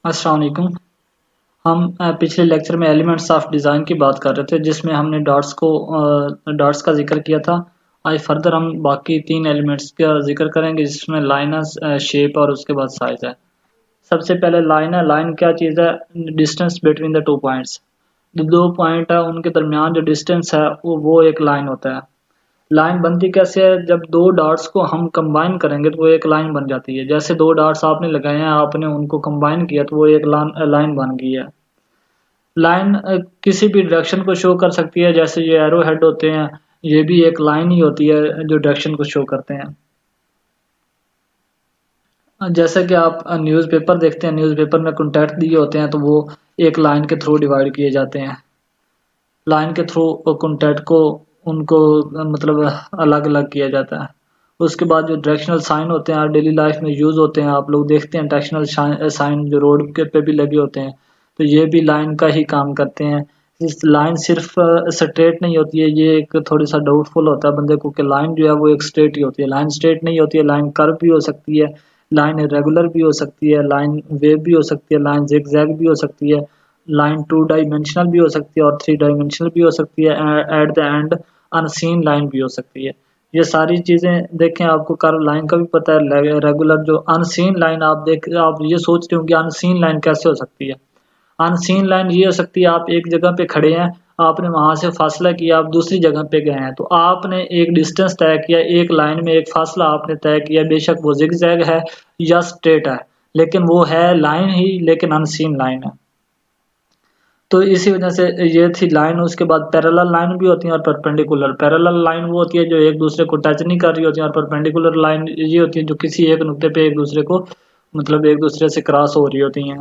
अस्सलाम वालेकुम। हम पिछले लेक्चर में एलिमेंट्स ऑफ डिज़ाइन की बात कर रहे थे जिसमें हमने डॉट्स का जिक्र किया था। आज फर्दर हम बाकी तीन एलिमेंट्स का जिक्र करेंगे जिसमें लाइन है, शेप और उसके बाद साइज है। सबसे पहले लाइन है। लाइन क्या चीज़ है? Distance between the two points. जो दो पॉइंट है उनके दरमियान जो डिस्टेंस है वो एक लाइन होता है। लाइन बनती कैसे है? जब दो डॉट्स को हम कंबाइन करेंगे तो वो एक लाइन बन जाती है। जैसे दो डॉट्स आपने लगाए हैं, आपने उनको कंबाइन किया तो वो एक लाइन बन गई है। लाइन किसी भी डायरेक्शन को शो कर सकती है। जैसे ये एरो हेड होते हैं, ये भी एक लाइन ही होती है जो डायरेक्शन को शो करते हैं। जैसे कि आप न्यूज़पेपर देखते हैं, न्यूज़पेपर में कॉन्टैक्ट दिए होते हैं तो वो एक लाइन के थ्रू डिवाइड किए जाते हैं। लाइन के थ्रू कॉन्टैक्ट को उनको मतलब अलग अलग किया जाता है। उसके बाद जो डायरेक्शनल साइन होते हैं डेली लाइफ में यूज़ होते हैं, आप लोग देखते हैं डायरेक्शनल साइन जो रोड के पे भी लगे होते हैं, तो ये भी लाइन का ही काम करते हैं। इस लाइन सिर्फ स्ट्रेट नहीं होती है, ये एक थोड़ी सा डाउटफुल होता है बंदे को कि लाइन जो है वो एक स्ट्रेट ही होती है। लाइन स्ट्रेट नहीं होती है, लाइन कर्व भी हो सकती है, लाइन इरेगुलर भी हो सकती है, लाइन वेव भी हो सकती है, लाइन जिगजैग भी हो सकती है, लाइन टू डायमेंशनल भी हो सकती है और थ्री डायमेंशनल भी हो सकती है। At the end unseen line भी हो सकती है। ये सारी चीज़ें देखें, आपको कर्व लाइन का भी पता है, रेगुलर जो अनसीन लाइन आप ये सोच रहे हो कि अनसीन लाइन कैसे हो सकती है। अनसीन लाइन ये हो सकती है, आप एक जगह पे खड़े हैं, आपने वहां से फासला किया, आप दूसरी जगह पे गए हैं, तो आपने एक डिस्टेंस तय किया, एक लाइन में एक फासला आपने तय किया, बेशक वो जिगजैग है या स्ट्रेट है, लेकिन वो है लाइन ही, लेकिन अनसीन लाइन है। तो इसी वजह से ये थी लाइन। उसके बाद पैरेलल लाइन भी होती है और परपेंडिकुलर। पैरेलल लाइन वो होती है जो एक दूसरे को टच नहीं कर रही होती है, और परपेंडिकुलर लाइन ये होती है जो किसी एक नुक्ते पे एक दूसरे को मतलब एक दूसरे से क्रॉस हो रही होती हैं।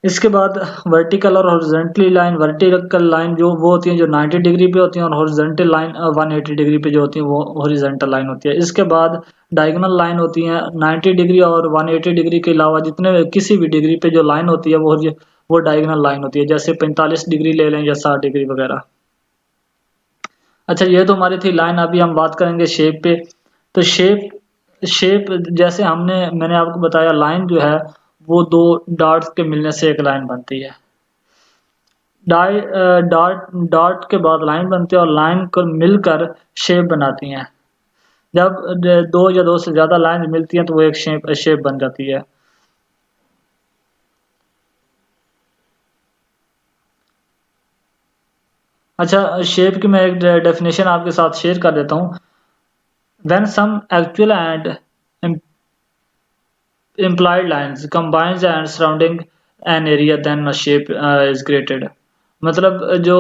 इसके बाद वर्टिकल और हॉरिजॉन्टली लाइन। वर्टिकल लाइन जो वो होती है जो 90 डिग्री पे होती है, और हॉरिजॉन्टल लाइन 180 डिग्री पे जो होती है वो हॉरिजॉन्टल लाइन होती है। इसके बाद डायगोनल लाइन होती है। 90 डिग्री और 180 डिग्री के अलावा जितने किसी भी डिग्री पे जो लाइन होती है वो डायगोनल लाइन होती है। जैसे 45 डिग्री ले लें या 60 डिग्री वगैरह। अच्छा, ये तो हमारी थी लाइन। अभी हम बात करेंगे शेप पे। तो शेप शेप जैसे मैंने आपको बताया, लाइन जो है वो दो डॉट्स के मिलने से एक लाइन बनती है। डॉट डॉट के बाद लाइन बनती है और लाइन को मिलकर शेप बनाती हैं। जब दो या दो से ज्यादा लाइन मिलती हैं तो वो एक शेप बन जाती है। अच्छा, शेप की मैं एक डेफिनेशन आपके साथ शेयर कर देता हूँ। When some actual and implied lines combines and surrounding an area then a shape is created। मतलब जो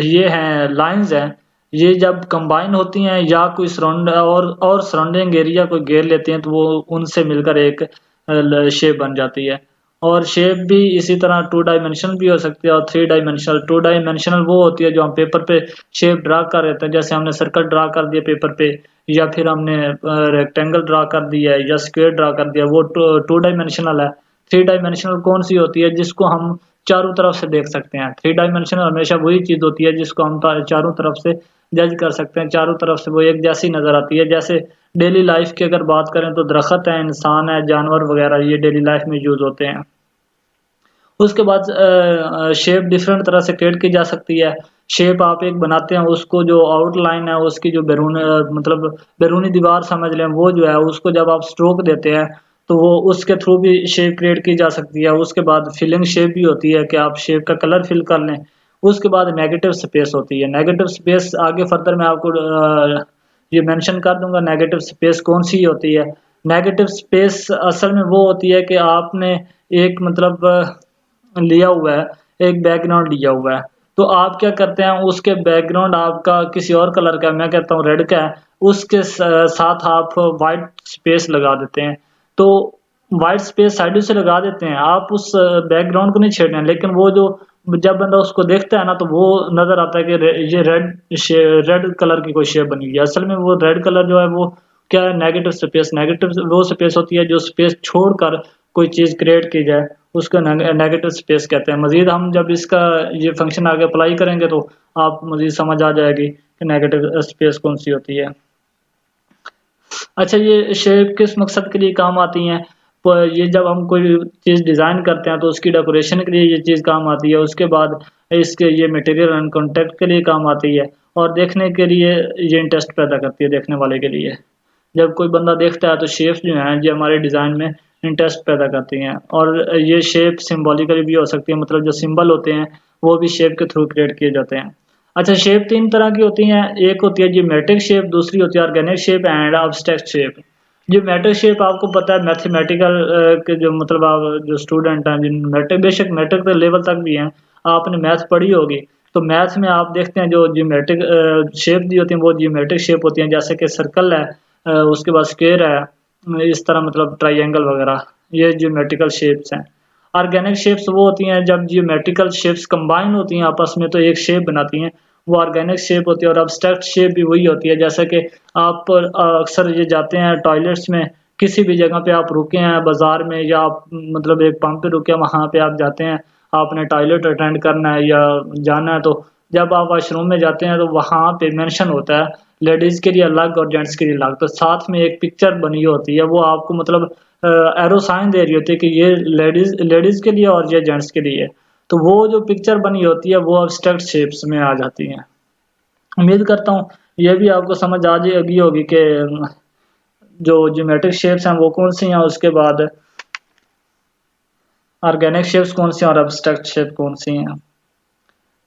ये हैं लाइंस हैं, ये जब कंबाइन होती हैं या कोई सराउंडिंग एरिया को घेर लेते हैं तो वो उनसे मिलकर एक शेप बन जाती है। और शेप भी इसी तरह टू डायमेंशनल भी हो सकती है और थ्री डायमेंशनल। टू डायमेंशनल वो होती है जो हम पेपर पे शेप ड्रा कर रहे थे, जैसे हमने सर्कल ड्रा कर दिया पेपर पे, या फिर हमने रेक्टेंगल ड्रा कर दिया है या स्क्वायर ड्रा कर दिया, वो टू डायमेंशनल है। थ्री डायमेंशनल कौन सी होती है? जिसको हम चारों तरफ से देख सकते हैं। थ्री डायमेंशनल हमेशा वही चीज होती है जिसको हम चारों तरफ से जज कर सकते हैं, चारों तरफ से वो एक जैसी नजर आती है। जैसे डेली लाइफ की अगर बात करें तो दरख्त है, इंसान है, जानवर वगैरह, ये डेली लाइफ में यूज होते हैं। उसके बाद शेप डिफरेंट तरह से क्रिएट की जा सकती है। शेप आप एक बनाते हैं, उसको जो आउटलाइन है उसकी जो मतलब बैरूनी दीवार समझ लें, वो जो है उसको जब आप स्ट्रोक देते हैं तो वो उसके थ्रू भी शेप क्रिएट की जा सकती है। उसके बाद फिलिंग शेप भी होती है कि आप शेप का कलर फिल कर लें। उसके बाद नेगेटिव स्पेस होती है। नेगेटिव स्पेस आगे फर्दर मैं आपको ये मेंशन कर दूंगा नेगेटिव स्पेस कौन सी होती है। नेगेटिव स्पेस असल में वो होती है कि आपने एक मतलब लिया हुआ है, एक बैकग्राउंड लिया हुआ है, तो आप क्या करते हैं, उसके बैकग्राउंड आपका किसी और कलर का है, मैं कहता हूँ रेड का है, उसके साथ आप वाइट स्पेस लगा देते हैं। तो वाइट स्पेस साइड से लगा देते हैं, आप उस बैकग्राउंड को नहीं छेड़ रहे हैं, लेकिन वो जो जब बंदा उसको देखता है ना तो वो नजर आता है कि ये रेड कलर की कोई शेप बनी हुई है। असल में वो रेड कलर जो है वो क्या है? Negative space. नेगेटिव वो स्पेस होती है जो स्पेस छोड़कर कोई चीज क्रिएट की जाए, उसको नेगेटिव स्पेस कहते हैं। मजीद हम जब इसका ये फंक्शन आगे अप्लाई करेंगे तो आप मजीद समझ आ जाएगी कि नेगेटिव स्पेस कौन सी होती है। अच्छा, ये शेप किस मकसद के लिए काम आती हैं? ये जब हम कोई चीज़ डिज़ाइन करते हैं तो उसकी डेकोरेशन के लिए ये चीज़ काम आती है, उसके बाद इसके ये मटेरियल एंड कॉन्टेक्ट के लिए काम आती है, और देखने के लिए ये इंटरेस्ट पैदा करती है देखने वाले के लिए। जब कोई बंदा देखता है तो शेप्स जो हैं ये हमारे डिज़ाइन में इंटरेस्ट पैदा करती हैं, और ये शेप सिंबॉलिकली भी हो सकती है, मतलब जो सिंबल होते हैं वो भी शेप के थ्रू क्रिएट किए जाते हैं। अच्छा, शेप 3 तरह की होती हैं, एक होती है ज्योमेट्रिक शेप, दूसरी होती है organic shape and abstract shape. Geometric shape आपको पता है मैथमेटिकल के जो मतलब आप जो स्टूडेंट हैं जिन मैट्रिक बेशक मैट्रिक के लेवल तक भी हैं, आपने मैथ पढ़ी होगी, तो मैथ में आप देखते हैं जो ज्योमेट्रिक शेप दी होती हैं वो ज्योमेट्रिक शेप होती हैं, जैसे कि सर्कल है, उसके बाद स्क्वायर है, इस तरह मतलब ट्राइंगल वगैरह, ये ज्योमेट्रिकल शेप्स हैं। ऑर्गेनिक शेप्स वो होती हैं जब ज्योमेट्रिकल शेप्स कंबाइन होती हैं आपस में तो एक शेप बनाती हैं, वो ऑर्गेनिक शेप होती है। और अब्स्ट्रैक्ट शेप भी वही होती है, जैसे कि आप अक्सर ये जाते हैं टॉयलेट्स में, किसी भी जगह पे आप रुके हैं बाजार में, या आप मतलब एक पंप पे रुके हैं, वहाँ पे आप जाते हैं, आपने टॉयलेट अटेंड करना है या जाना है, तो जब आप वॉशरूम में जाते हैं तो वहाँ पे मेंशन होता है लेडीज के लिए अलग और जेंट्स के लिए अलग, तो साथ में एक पिक्चर बनी होती है, वो आपको मतलब एरो साइन दे रही होती है कि ये लेडीज लेडीज के लिए और ये जेंट्स के लिए। तो वो जो पिक्चर बनी होती है वो अब्स्ट्रैक्ट शेप्स में आ जाती हैं। उम्मीद करता हूँ ये भी आपको समझ आ जाएगी होगी कि जो ज्योमेट्रिक शेप्स हैं वो कौन सी हैं, उसके बाद ऑर्गेनिक शेप्स कौन सी हैं और अब्स्ट्रैक्ट शेप कौन सी हैं।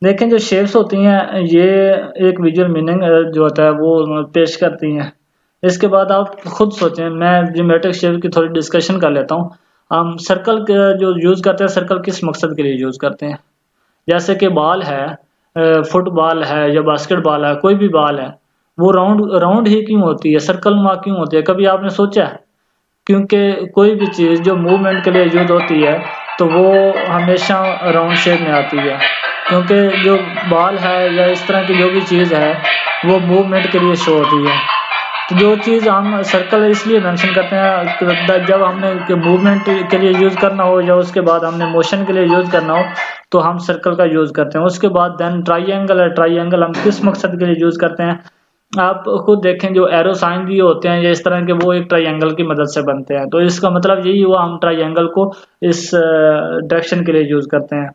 देखें, जो शेप्स होती हैं ये एक विजुअल मीनिंग जो होता है वो पेश करती हैं। इसके बाद आप खुद सोचें, मैं ज्योमेट्रिक शेप की थोड़ी डिस्कशन कर लेता हूँ। हम सर्कल जो यूज़ करते हैं, सर्कल किस मकसद के लिए यूज़ करते हैं? जैसे कि बॉल है, फुटबॉल है या बास्केटबॉल है, कोई भी बॉल है, वो राउंड राउंड ही क्यों होती है, सर्कल नुमा क्यों होती है? कभी आपने सोचा है? क्योंकि कोई भी चीज़ जो मूवमेंट के लिए यूज़ होती है तो वो हमेशा राउंड शेप में आती है, क्योंकि जो बॉल है या इस तरह की जो भी चीज़ है वो मूवमेंट के लिए शो होती है। तो जो चीज़ हम सर्कल इसलिए मेंशन करते हैं जब हमने मूवमेंट के लिए यूज़ करना हो या उसके बाद हमने मोशन के लिए यूज़ करना हो तो हम सर्कल का यूज़ करते हैं। उसके बाद देन ट्राइंगल है, ट्राइंगल हम किस मकसद के लिए यूज़ करते हैं? आप खुद देखें, जो एरो साइन दिए होते हैं या इस तरह के वो एक ट्राइंगल की मदद से बनते हैं, तो इसका मतलब यही हुआ हम ट्राइंगल को इस डायरेक्शन के लिए यूज़ करते हैं।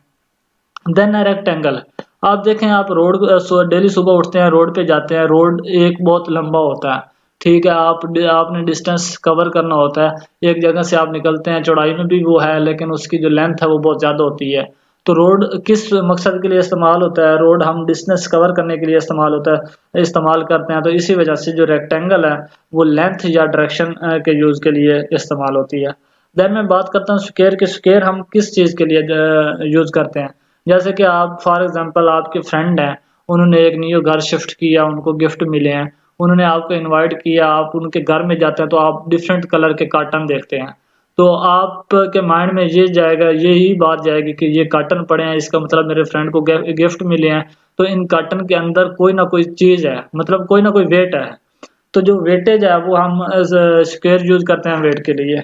देन है रेक्टेंगल। आप देखें, आप रोड डेली सुबह उठते हैं, रोड पे जाते हैं, रोड एक बहुत लंबा होता है, ठीक है, आपने डिस्टेंस कवर करना होता है, एक जगह से आप निकलते हैं, चौड़ाई में भी वो है लेकिन उसकी जो लेंथ है वो बहुत ज़्यादा होती है। तो रोड किस मकसद के लिए इस्तेमाल होता है? रोड हम डिस्टेंस कवर करने के लिए इस्तेमाल करते हैं, तो इसी वजह से जो रेक्टेंगल है वो लेंथ या डायरेक्शन के यूज़ के लिए इस्तेमाल होती है। देन मैं बात करता हूँ स्क्वायर की। स्क्वायर हम किस चीज़ के लिए यूज़ करते हैं? जैसे कि आप फॉर एग्जांपल आपके फ्रेंड हैं, उन्होंने एक न्यू घर शिफ्ट किया, उनको गिफ्ट मिले हैं, उन्होंने आपको इनवाइट किया, आप उनके घर में जाते हैं तो आप डिफरेंट कलर के कार्टन देखते हैं, तो आपके माइंड में ये जाएगा, यही बात जाएगी कि ये कार्टन पड़े हैं, इसका मतलब मेरे फ्रेंड को गिफ्ट मिले हैं, तो इन कार्टन के अंदर कोई ना कोई चीज़ है, मतलब कोई ना कोई वेट है। तो जो वेटेज है वो हम स्क्वायर यूज़ करते हैं वेट के लिए।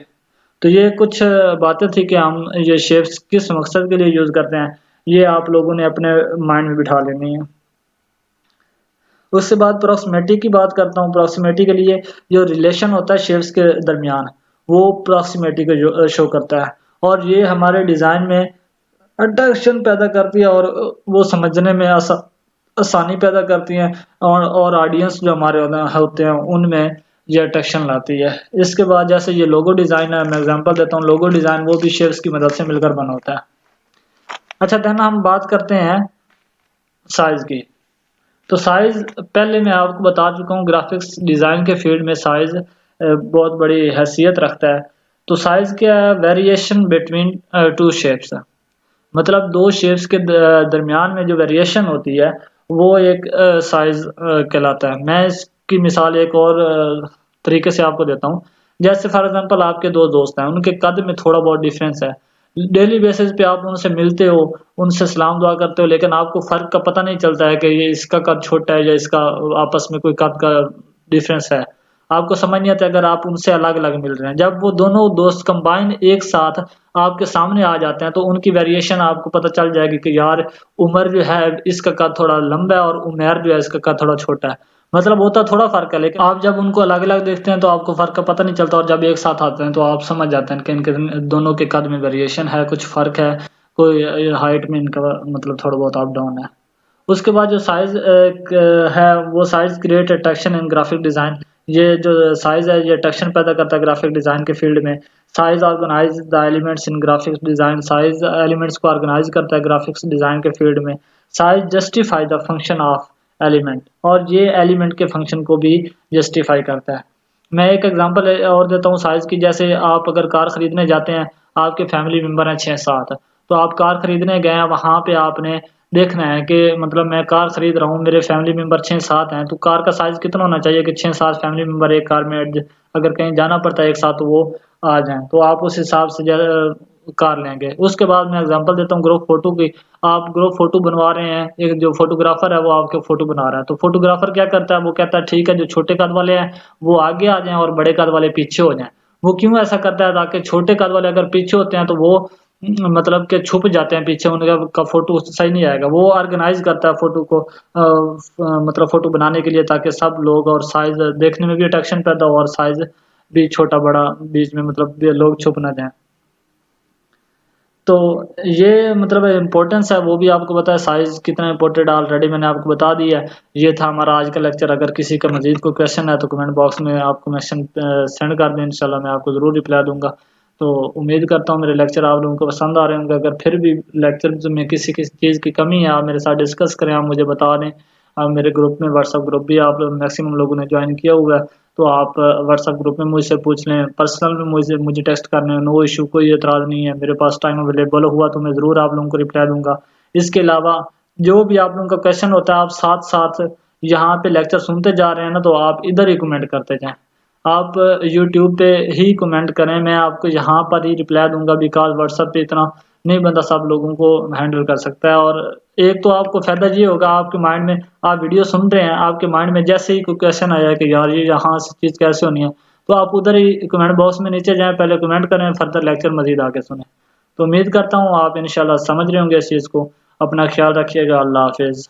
तो ये कुछ बातें थी कि हम ये शेप्स किस मकसद के लिए यूज़ करते हैं, ये आप लोगों ने अपने माइंड में बिठा लेनी है। उसके बाद प्रॉक्सिमिटी की बात करता हूँ। प्रॉक्सिमिटी के लिए जो रिलेशन होता है शेप्स के दरमियान, वो प्रॉक्सिमिटी को शो करता है, और ये हमारे डिज़ाइन में अट्रैक्शन पैदा करती है और वो समझने में आसानी पैदा करती हैं, और ऑडियंस जो हमारे होते हैं उनमें ये अट्रैक्शन लाती है। इसके बाद जैसे ये लोगो डिज़ाइन है, मैं एग्जांपल देता हूँ, लोगो डिज़ाइन वो भी शेप्स की मदद से मिलकर बना होता है। अच्छा, देन हम बात करते हैं साइज़ की। तो साइज़ पहले मैं आपको बता चुका हूँ, ग्राफिक्स डिज़ाइन के फील्ड में साइज़ बहुत बड़ी हैसियत रखता है। तो साइज़ क्या है? वेरिएशन बिटवीन टू शेप्स है, मतलब दो शेप्स के दरमियान में जो वेरिएशन होती है वो एक साइज़ कहलाता है। मैं इसकी मिसाल एक और तरीके से आपको देता हूँ। जैसे फॉर एग्जांपल आपके दो दोस्त हैं, उनके कद में थोड़ा बहुत डिफरेंस है, डेली बेसिस पे आप उनसे मिलते हो, उनसे सलाम दुआ करते हो, लेकिन आपको फ़र्क का पता नहीं चलता है कि ये इसका कद छोटा है या इसका आपस में कोई कद का डिफरेंस है। आपको समझ नहीं आता अगर आप उनसे अलग-अलग मिल रहे हैं। जब वो दोनों दोस्त कंबाइन एक साथ आपके सामने आ जाते हैं तो उनकी वेरिएशन आपको पता चल जाएगी कि यार उमर जो है इसका कद थोड़ा लंबा है और उमैर जो है इसका कद थोड़ा छोटा है। मतलब होता थोड़ा फ़र्क है, लेकिन आप जब उनको अलग-अलग देखते हैं तो आपको फ़र्क का पता नहीं चलता, और जब एक साथ आते हैं तो आप समझ जाते हैं कि इनके दोनों के कद में वेरिएशन है, कुछ फ़र्क है, कोई हाइट में इनका मतलब थोड़ा बहुत अप डाउन है। उसके बाद जो साइज़ है वो size create attraction in graphic design. ये जो साइज़ है ये अट्रैक्शन पैदा करता है ग्राफिक डिज़ाइन के फील्ड में। Size organise the elements in graphics design. Size elements को ऑर्गेनाइज़ करता है ग्राफिक्स डिज़ाइन के फील्ड में। Size justify the function of element, और ये एलिमेंट के फंक्शन को भी जस्टिफाई करता है। मैं एक एग्जांपल और देता हूँ साइज़ की। जैसे आप अगर कार खरीदने जाते हैं, आपके फैमिली मेंबर हैं 6-7, तो आप कार खरीदने गए हैं, वहाँ पे आपने देखना है कि मतलब मैं कार खरीद रहा हूँ, मेरे फैमिली मेंबर 6-7 हैं, तो कार का साइज़ कितना होना चाहिए कि 6-7 फैमिली मेंबर एक कार में अगर कहीं जाना पड़ता है एक साथ तो वो आ जाएँ, तो आप उस हिसाब से कार लेंगे। उसके बाद मैं एग्जांपल देता हूँ ग्रुप फ़ोटो की। आप ग्रुप फ़ोटो बनवा रहे हैं, एक जो फ़ोटोग्राफ़र है वो आपके फ़ोटो बना रहा है, तो फ़ोटोग्राफ़र क्या करता है, वो कहता है ठीक है जो छोटे कद वाले हैं वो आगे आ जाएँ और बड़े कद वाले पीछे हो जाएँ। वो क्यों ऐसा करता है, ताकि छोटे कद वाले अगर पीछे होते हैं तो वो मतलब कि छुप जाते हैं पीछे, उनका का फ़ोटो सही नहीं आएगा। वो ऑर्गेनाइज़ करता है फ़ोटो को मतलब फ़ोटो बनाने के लिए, ताकि सब लोग और साइज़ देखने में भी अट्रैक्शन पैदा हो और साइज़ भी छोटा-बड़ा बीच में मतलब लोग छुप ना जाएँ। तो ये मतलब इम्पोर्टेंस है वो भी आपको पता है, साइज़ कितना इम्पोर्टेंट ऑलरेडी मैंने आपको बता दिया है। ये था हमारा आज का लेक्चर। अगर किसी का मज़ीद कोई क्वेश्चन है तो कमेंट बॉक्स में आप क्वेश्चन सेंड कर दें, इंशाल्लाह मैं आपको ज़रूर रिप्लाई दूँगा। तो उम्मीद करता हूँ मेरे लेक्चर आप लोगों को पसंद आ रहे होंगे। अगर फिर भी लेक्चर में किसी-किसी चीज़ की कमी है, आप मेरे साथ डिस्कस करें, आप मुझे बता दें। मेरे ग्रुप में व्हाट्सएप ग्रुप भी आप मैक्सिमम लोगों ने जॉइन किया हुआ है, तो आप व्हाट्सएप ग्रुप में मुझसे पूछ लें, पर्सनल में मुझे टेक्स्ट करने में नो इश्यू, कोई एतराज़ नहीं है। मेरे पास टाइम अवेलेबल हुआ तो मैं ज़रूर आप लोगों को रिप्लाई दूँगा। इसके अलावा जो भी आप लोगों का क्वेश्चन होता है, आप साथ-साथ यहाँ पे लेक्चर सुनते जा रहे हैं ना, तो आप इधर ही कमेंट करते जाएँ। आप यूट्यूब पे ही कमेंट करें, मैं आपको यहाँ पर ही रिप्लाई दूँगा, बिकॉज़ व्हाट्सएप पे इतना नहीं बंदा सब लोगों को हैंडल कर सकता है। और एक तो आपको फ़ायदा ये होगा, आपके माइंड में आप वीडियो सुन रहे हैं, आपके माइंड में जैसे ही कोई क्वेश्चन आया कि यार ये यहाँ से चीज़ कैसे होनी है, तो आप उधर ही कमेंट बॉक्स में नीचे जाएँ, पहले कमेंट करें, फर्दर लेक्चर मज़ीद आगे सुनें। तो उम्मीद करता हूँ आप इंशाल्लाह समझ रहे होंगे इस चीज़ को। अपना ख़्याल रखिएगा। अल्लाह हाफ़िज़।